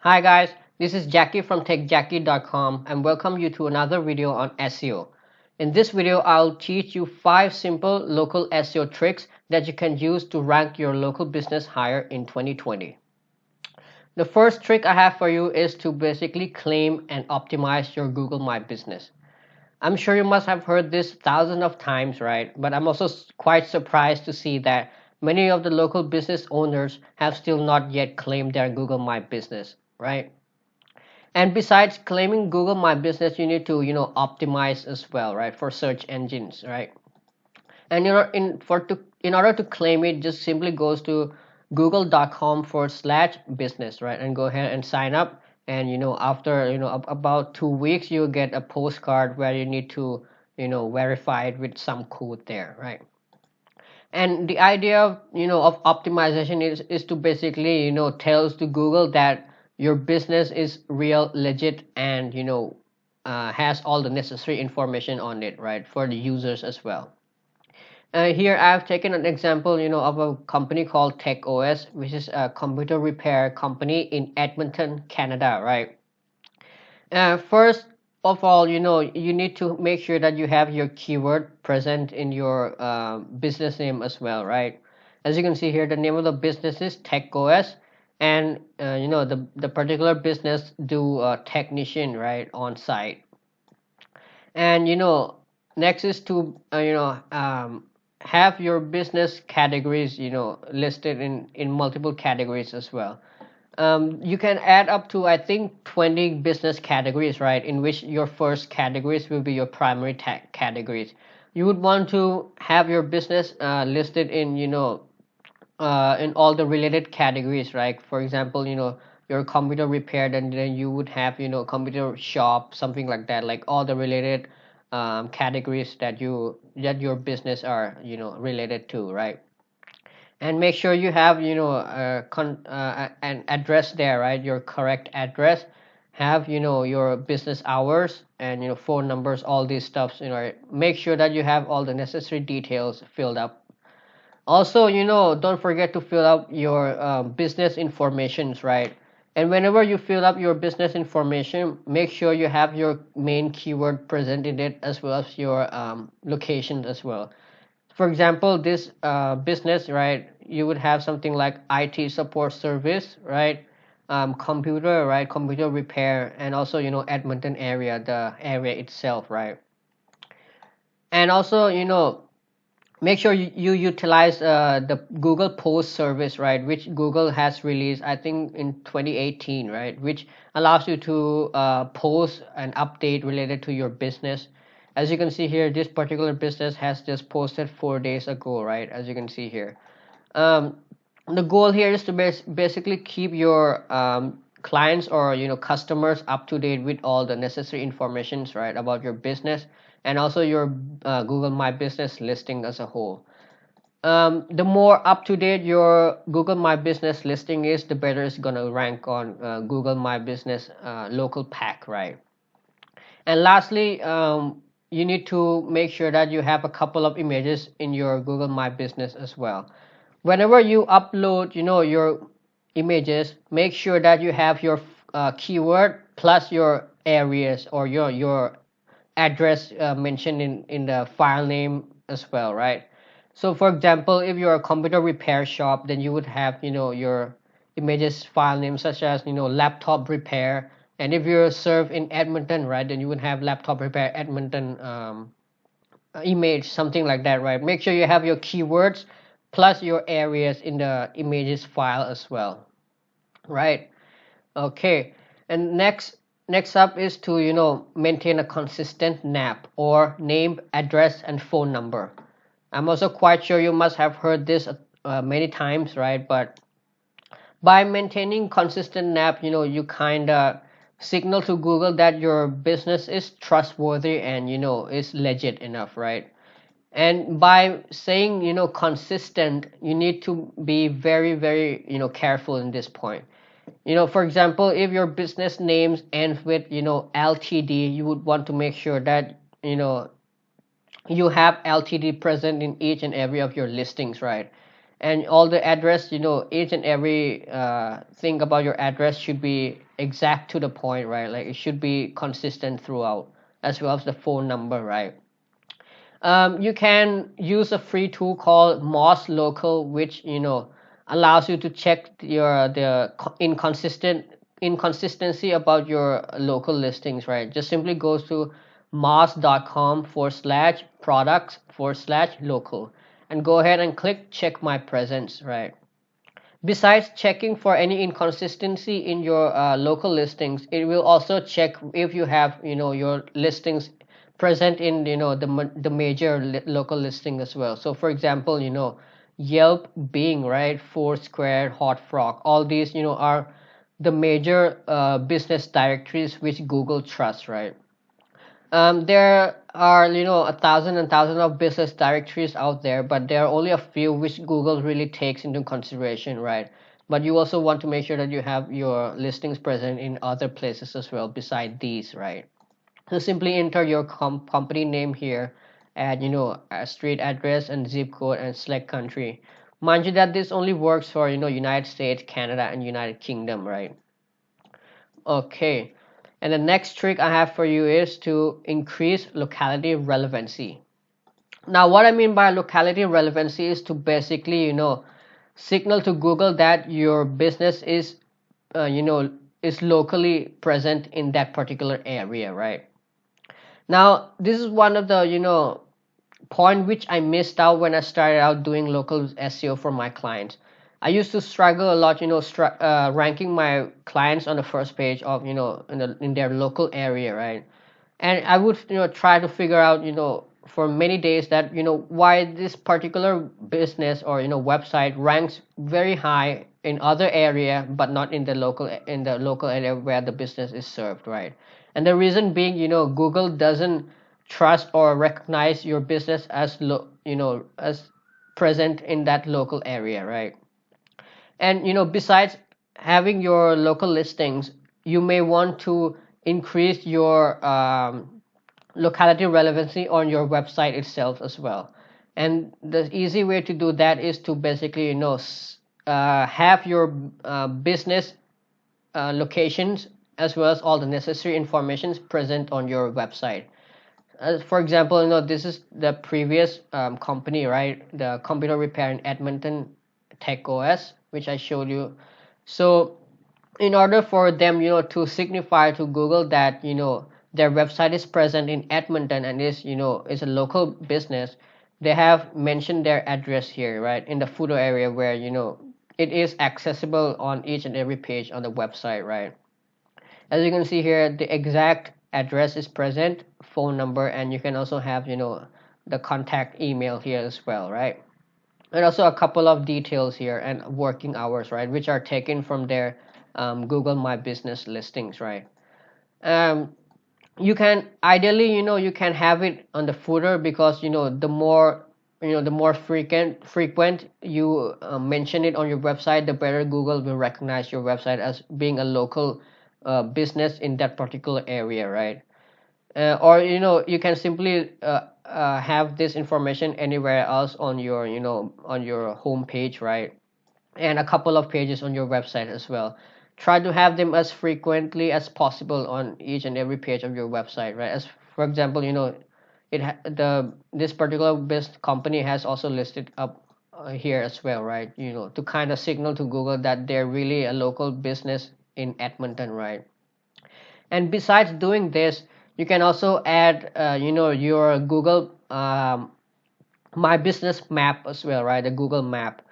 Hi guys, this is Jackie from techjackie.com and welcome you to another video on SEO. In this video, I'll teach you 5 simple local SEO tricks that you can use to rank your local business higher in 2020. The first trick I have for you is to basically claim and optimize your Google My Business. I'm sure you must have heard this thousands of times, right? But I'm also quite surprised to see that many of the local business owners have still not yet claimed their Google My Business, right? And besides claiming Google My Business, you need to optimize as well, right, for search engines, right? And in order to claim it, just simply goes to google.com/business, right, and go ahead and sign up. And after about 2 weeks, you get a postcard where you need to verify it with some code there, right? And the idea of of optimization is to basically tells to Google that your business is real, legit, and has all the necessary information on it, right, for the users as well. Here I've taken an example of a company called TechOS, which is a computer repair company in Edmonton, Canada, right? First of all, you need to make sure that you have your keyword present in your business name as well, right? As you can see here, the name of the business is TechOS, and the particular business do technician, right, on site. And next is to have your business categories listed in multiple categories as well. You can add up to, I think, 20 business categories, right, in which your first categories will be your primary categories. You would want to have your business listed in all the related categories, right? For example, your computer repair, and then you would have computer shop, something like that, like all the related categories that your business are related to, right? And make sure you have an address there, right, your correct address. Have your business hours and phone numbers, all these stuffs, make sure that you have all the necessary details filled up. Also, don't forget to fill out your business informations, right? And whenever you fill up your business information, make sure you have your main keyword present in it, as well as your locations as well. For example, this business, right, you would have something like IT support service, right? Computer, right, computer repair, and also Edmonton area, the area itself, right? And also make sure you utilize the Google Post service, right, which Google has released, I think, in 2018, right, which allows you to post an update related to your business. As you can see here, this particular business has just posted 4 days ago, right, as you can see here. The goal here is to basically keep your clients or customers up to date with all the necessary informations, right, about your business, and also your Google My Business listing as a whole. The more up to date your Google My Business listing is, the better it's gonna rank on Google My Business local pack, right? And lastly, you need to make sure that you have a couple of images in your Google My Business as well. Whenever you upload your images, make sure that you have your keyword plus your areas or your address mentioned in the file name as well, right? So for example, if you're a computer repair shop, then you would have your images file name such as laptop repair. And if you're served in Edmonton, right, then you would have laptop repair Edmonton image, something like that, right? Make sure you have your keywords plus your areas in the images file as well, right? Okay. And next up is to maintain a consistent NAP, or name, address, and phone number. I'm also quite sure you must have heard this many times, right? But by maintaining consistent NAP, you kind of signal to Google that your business is trustworthy and is legit enough, right? And by saying consistent, you need to be very, very careful in this point. For example, if your business names ends with Ltd, you would want to make sure that you have Ltd present in each and every of your listings, right? and all the address, each and every thing about your address should be exact to the point, right? Like it should be consistent throughout, as well as the phone number, right? You can use a free tool called Moz Local, which allows you to check the inconsistency about your local listings, right? Just simply goes to moz.com/products/local and go ahead and click check my presence, right? Besides checking for any inconsistency in your local listings, it will also check if you have your listings present in the major local listing as well. So for example, Yelp, Bing, right, Foursquare, Hot Frog, all these are the major business directories which Google trusts, right? There are a thousand and thousand of business directories out there, but there are only a few which Google really takes into consideration, right? But you also want to make sure that you have your listings present in other places as well beside these, right? So simply enter your company name here, add a street address and zip code and select country. Mind you that this only works for United States, Canada, and United Kingdom, right? Okay. And the next trick I have for you is to increase locality relevancy. Now, what I mean by locality relevancy is to basically, signal to Google that your business is locally present in that particular area, right? Now, this is one of the, point which I missed out when I started out doing local SEO for my clients. I used to struggle a lot, ranking my clients on the first page of, in their local area, right? And I would, try to figure out, for many days that, why this particular business or, website ranks very high in other area, but not in the local area where the business is served, right? And the reason being, Google doesn't trust or recognize your business as as present in that local area, right? And besides having your local listings, you may want to increase your locality relevancy on your website itself as well. And the easy way to do that is to basically have your business locations as well as all the necessary informations present on your website. For example, this is the previous company, right? The computer repair in Edmonton, Tech OS, which I showed you. So in order for them, to signify to Google that, their website is present in Edmonton and is a local business, they have mentioned their address here, right? In the footer area where, it is accessible on each and every page on the website, right? As you can see here, the exact address is present, phone number, and you can also have the contact email here as well, right? And also a couple of details here and working hours, right, which are taken from their Google My Business listings, right? You can ideally you can have it on the footer because the more frequent you mention it on your website, the better Google will recognize your website as being a local business in that particular area, right? Or you can simply have this information anywhere else on your on your home page, right? And a couple of pages on your website as well. Try to have them as frequently as possible on each and every page of your website, right? As for example, this particular business company has also listed up here as well, right? To kind of signal to Google that they're really a local business in Edmonton, right? And besides doing this, you can also add your Google My Business map as well, right? The Google map,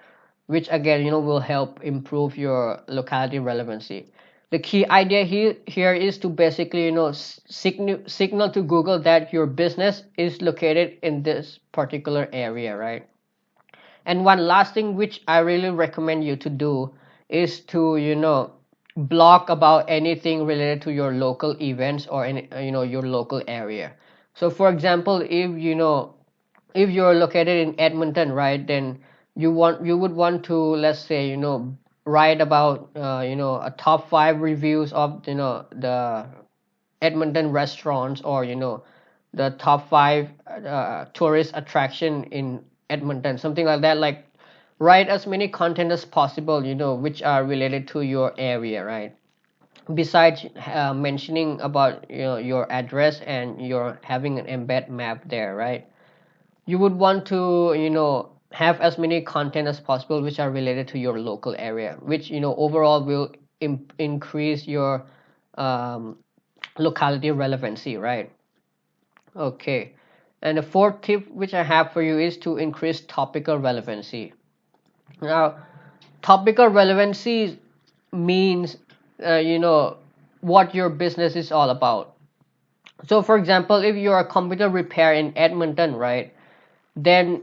which again will help improve your locality relevancy. The key idea here is to basically signal to Google that your business is located in this particular area, right? And one last thing which I really recommend you to do is to blog about anything related to your local events or any your local area. So for example, if you're located in Edmonton, right, then you would want to, let's say, write about a top 5 reviews of the Edmonton restaurants, or the top 5 tourist attraction in Edmonton, something like that. Like write as many content as possible, which are related to your area, right? Besides mentioning about your address and you're having an embed map there, right? You would want to have as many content as possible which are related to your local area, which overall will increase your um, locality relevancy, right? Okay. And the fourth tip which I have for you is to increase topical relevancy. Now, topical relevancy means what your business is all about. So for example, if you're a computer repair in Edmonton, right, then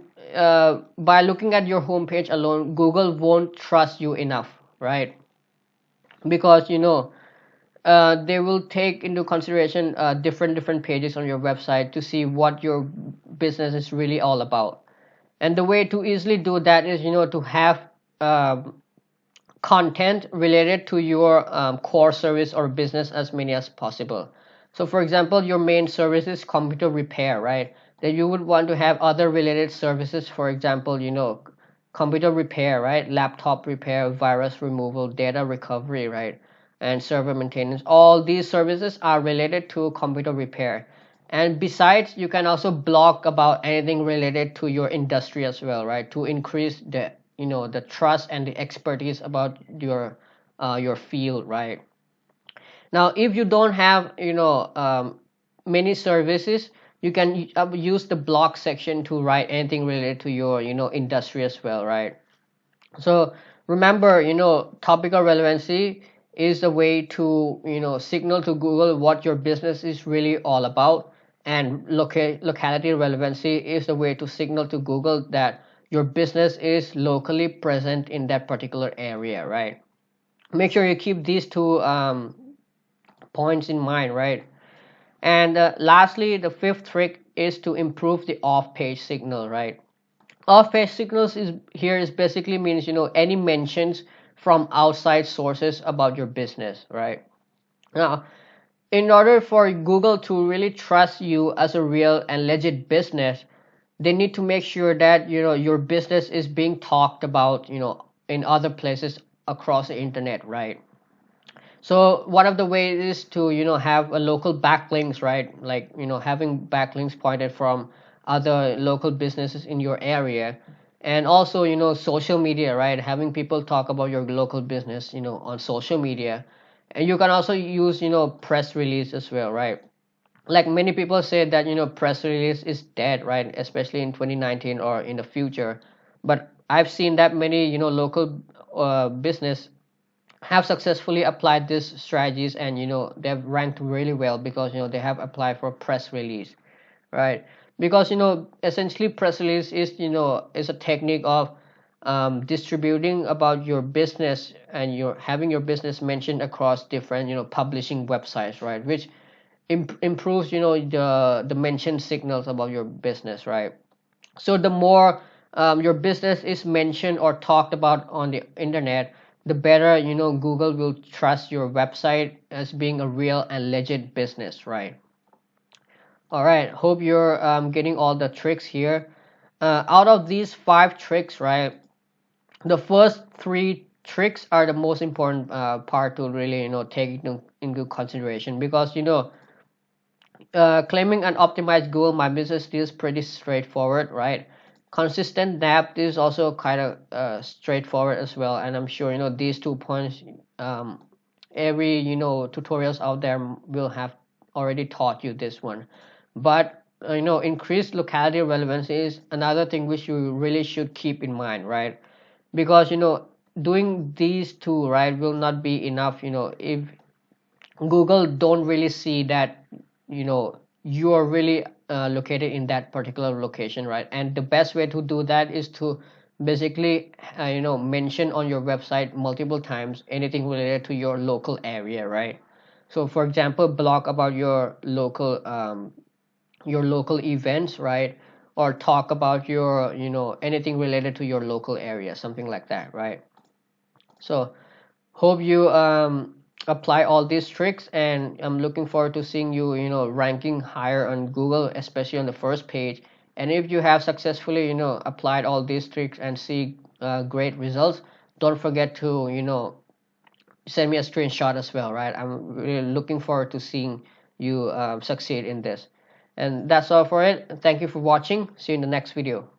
by looking at your homepage alone, Google won't trust you enough, right? Because they will take into consideration different pages on your website to see what your business is really all about. And the way to easily do that is to have um, content related to your core service or business as many as possible. So for example, your main service is computer repair, right? Then you would want to have other related services, for example, computer repair, right? Laptop repair, virus removal, data recovery, right? And server maintenance. All these services are related to computer repair. And besides, you can also blog about anything related to your industry as well, right? To increase the trust and the expertise about your field, right? Now if you don't have many services, you can use the blog section to write anything related to your industry as well, right? So remember, topical relevancy is a way to signal to Google what your business is really all about, and locality relevancy is the way to signal to Google that your business is locally present in that particular area, right? Make sure you keep these two points in mind, right? And lastly, the fifth trick is to improve the off-page signal, right? Off-page signals is basically means any mentions from outside sources about your business, right? Now, in order for Google to really trust you as a real and legit business, they need to make sure that your business is being talked about in other places across the internet, right? So one of the ways is to have a local backlinks, right? Like having backlinks pointed from other local businesses in your area, and also social media, right? Having people talk about your local business on social media. And you can also use press release as well, right? Like many people say that press release is dead, right? Especially in 2019 or in the future. But I've seen that many local business have successfully applied these strategies, and they've ranked really well because they have applied for press release, right? Because essentially press release is a technique of distributing about your business, and you're having your business mentioned across different publishing websites, right? Which improves the mention signals about your business, right? So the more your business is mentioned or talked about on the internet, the better Google will trust your website as being a real and legit business, right? All right, hope you're getting all the tricks here. Out of these five tricks, right, the first three tricks are the most important part to really take into consideration, because claiming an optimized Google My Business is pretty straightforward, right? Consistent depth is also kind of straightforward as well, and I'm sure these 2 points, every tutorials out there will have already taught you this one. But increased locality relevance is another thing which you really should keep in mind, right? Because doing these two right will not be enough if Google don't really see that you are really located in that particular location, right? And the best way to do that is to basically mention on your website multiple times anything related to your local area, right? So for example, blog about your local events, right? Or talk about your anything related to your local area, something like that, right? So hope you apply all these tricks, and I'm looking forward to seeing you ranking higher on Google, especially on the first page. And if you have successfully applied all these tricks and see great results. Don't forget to send me a screenshot as well, right? I'm really looking forward to seeing you succeed in this. And that's all for it. Thank you for watching. See you in the next video.